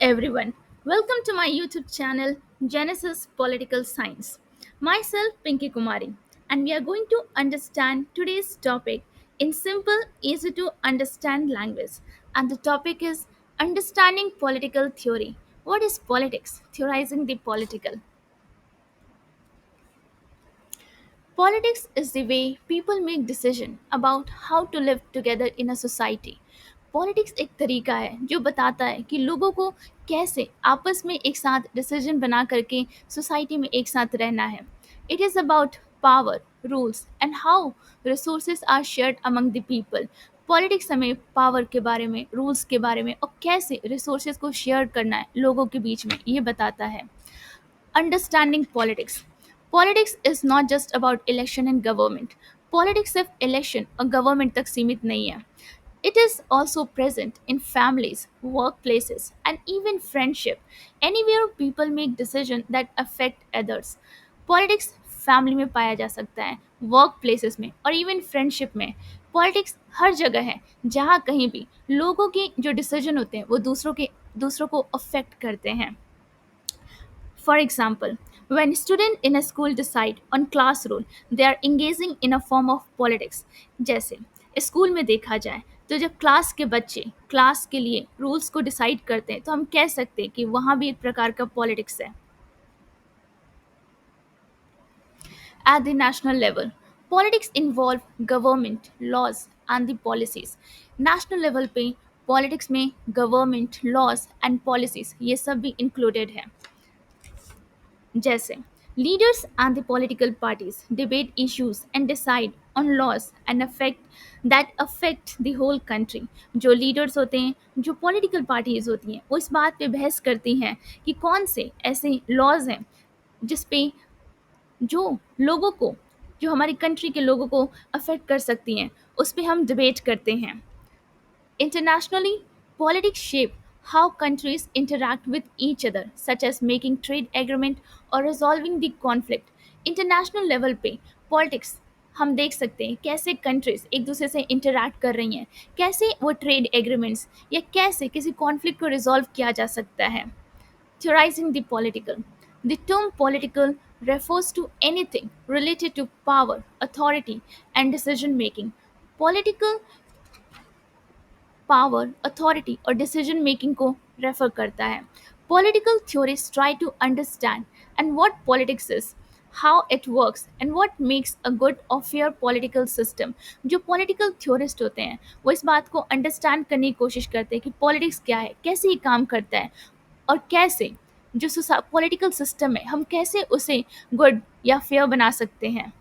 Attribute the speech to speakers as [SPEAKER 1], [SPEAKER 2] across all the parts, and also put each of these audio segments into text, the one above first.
[SPEAKER 1] everyone. Welcome to my YouTube channel Genesis Political Science. Myself Pinky Kumari, and we are going to understand today's topic in simple, easy to understand language. And the topic is understanding political theory. What is politics? Theorizing the political. Politics is the way people make decision about how to live together in a society. Politics एक तरीका है जो बताता है कि लोगों को कैसे आपस में एक साथ डिसीजन बना करके सोसाइटी में एक साथ रहना है. It is about power, rules and how resources are shared among the people. Politics हमें पावर के बारे में, रूल्स के बारे में और कैसे रिसोर्सेज को शेयर करना है लोगों के बीच में, ये बताता है. Understanding politics. Politics is not just about election and government. Politics सिर्फ election और government तक सीमित नहीं है. It is also present in families, workplaces, and even friendship. Anywhere people make decisions that affect others. Politics family में पाया जा सकता है, वर्क प्लेसेस में और इवन फ्रेंडशिप में. पॉलिटिक्स हर जगह है जहाँ कहीं भी लोगों के जो डिसीजन होते हैं वो दूसरों को अफेक्ट करते हैं. For example, when students in a school decide on class rule, they are engaging in a form of politics. जैसे स्कूल में देखा जाए तो जब क्लास के बच्चे क्लास के लिए रूल्स को डिसाइड करते हैं तो हम कह सकते हैं कि वहाँ भी एक प्रकार का पॉलिटिक्स है. At the national level, politics involve government, laws and the policies. National level पे पॉलिटिक्स में गवर्नमेंट, लॉज एंड पॉलिसीज ये सब भी इंक्लूडेड है. जैसे leaders and the political parties debate issues and decide on laws and affect the whole country. जो leaders होते हैं, जो पॉलिटिकल पार्टीज होती हैं, वो इस बात पे बहस करती हैं कि कौन से ऐसे लॉज हैं जिस पे जो लोगों को, जो हमारी कंट्री के लोगों को अफेक्ट कर सकती हैं, उस पे हम डिबेट करते हैं. Internationally, politics shape how countries interact with each other, such as making trade agreement or resolving the conflict. International level पे politics हम देख सकते हैं कैसे कंट्रीज एक दूसरे से इंटरैक्ट कर रही हैं, कैसे वो ट्रेड एग्रीमेंट्स या कैसे किसी कॉन्फ्लिक्ट को रिजॉल्व किया जा सकता है. Theorizing the political. The term political refers to anything related to power, authority, and decision making. Political power, authority और डिसीजन मेकिंग को रेफर करता है. Political theories try to understand and what politics is, how it works and what makes a good और fair political system. जो political theorist होते हैं वो इस बात को अंडरस्टैंड करने की कोशिश करते हैं कि पॉलिटिक्स क्या है, कैसे ये काम करता है और कैसे जो पॉलिटिकल सिस्टम है हम कैसे उसे गुड या फेयर बना सकते हैं.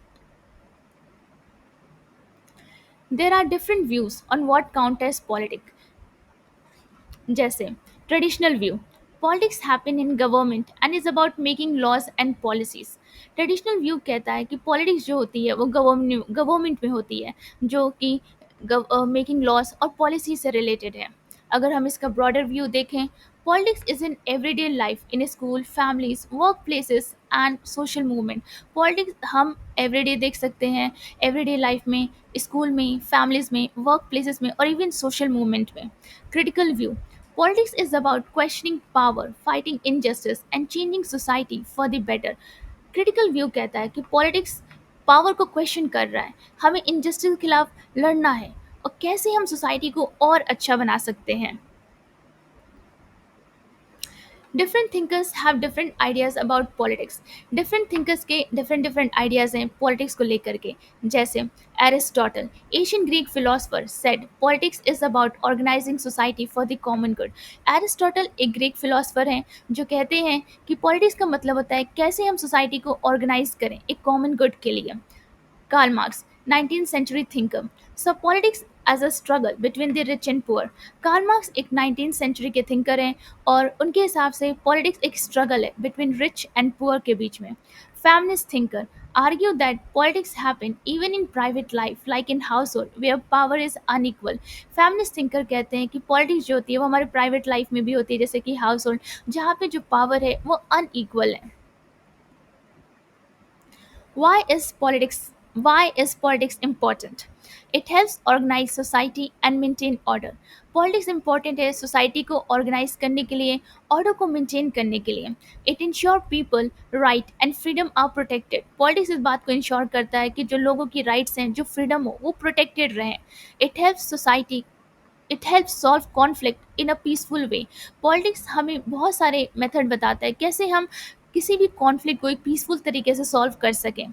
[SPEAKER 1] There are different views on what count as politics. जैसे traditional view, politics happen in government and is about making laws and policies. Traditional view कहता है कि पॉलिटिक्स जो होती है वो गवर्नमेंट में होती है, जो कि मेकिंग लॉज और पॉलिसी से रिलेटेड है. अगर हम इसका ब्रॉडर व्यू देखें, politics is in everyday life in school, families, work places and social movement. Politics हम एवरीडे देख सकते हैं, एवरीडे लाइफ में, स्कूल में, फैमिलीज में, वर्क प्लेसेस में और इवन सोशल मूवमेंट में. Critical view. Politics is about questioning power, fighting injustice, and changing society for the better. Critical view कहता है कि पॉलिटिक्स पावर को क्वेश्चन कर रहा है, हमें इनजस्टिस के खिलाफ लड़ना है और कैसे हम सोसाइटी को और अच्छा बना सकते हैं. Different thinkers have different ideas about politics. Different thinkers के डिफरेंट डिफरेंट आइडियाज़ हैं पॉलिटिक्स को लेकर के. जैसे Aristotle, Asian Greek philosopher, said politics is about organising society for the common good. Aristotle एक ग्रीक फिलोसफर हैं जो कहते हैं कि पॉलिटिक्स का मतलब होता है कैसे हम सोसाइटी को ऑर्गेनाइज करें एक कॉमन गुड के लिए. Karl Marx, 19th century thinker, saw politics as a struggle between the rich and poor. Karl Marx एक 19th century के थिंकर हैं और उनके हिसाब से पॉलिटिक्स एक स्ट्रगल है बिटवीन रिच एंड पुअर के बीच में. Feminist thinker argue that politics happen even in private life like in household where power is unequal. Feminist thinker कहते हैं कि पॉलिटिक्स जो होती है वो हमारे प्राइवेट लाइफ में भी होती है, जैसे कि हाउस होल्ड, जहाँ पे जो पावर है वो अनइक्वल है. Why is politics Why is politics important? It helps organize society and maintain order. Politics important है सोसाइटी को ऑर्गेनाइज करने के लिए, ऑर्डर को मेंटेन करने के लिए. It ensure people right and freedom are protected. Politics इस बात को इंश्योर करता है कि जो लोगों की राइट्स हैं, जो फ्रीडम हो, वो प्रोटेक्टेड रहें. It helps society, it help solve conflict in a peaceful way. Politics हमें बहुत सारे मेथड बताता है कैसे हम किसी भी कॉन्फ्लिक्ट को एक पीसफुल तरीके से सॉल्व कर सकें.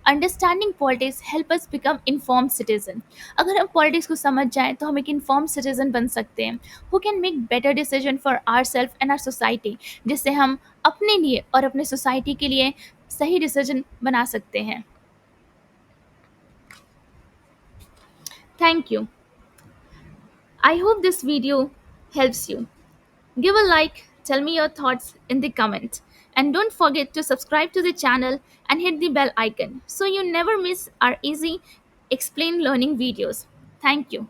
[SPEAKER 1] Understanding politics help us become inform citizen. अगर हम पॉलिटिक्स को समझ जाएं तो हम एक इन्फॉर्म सिटीजन बन सकते हैं who can make better decision for our self and our society, जिससे हम अपने लिए और अपने सोसाइटी के लिए सही डिसीजन बना सकते हैं. Thank you. I hope this video helps you. Give a like, tell me your thoughts in the comment, and don't forget to subscribe to the channel and hit the bell icon so you never miss our easy explain learning videos. Thank you.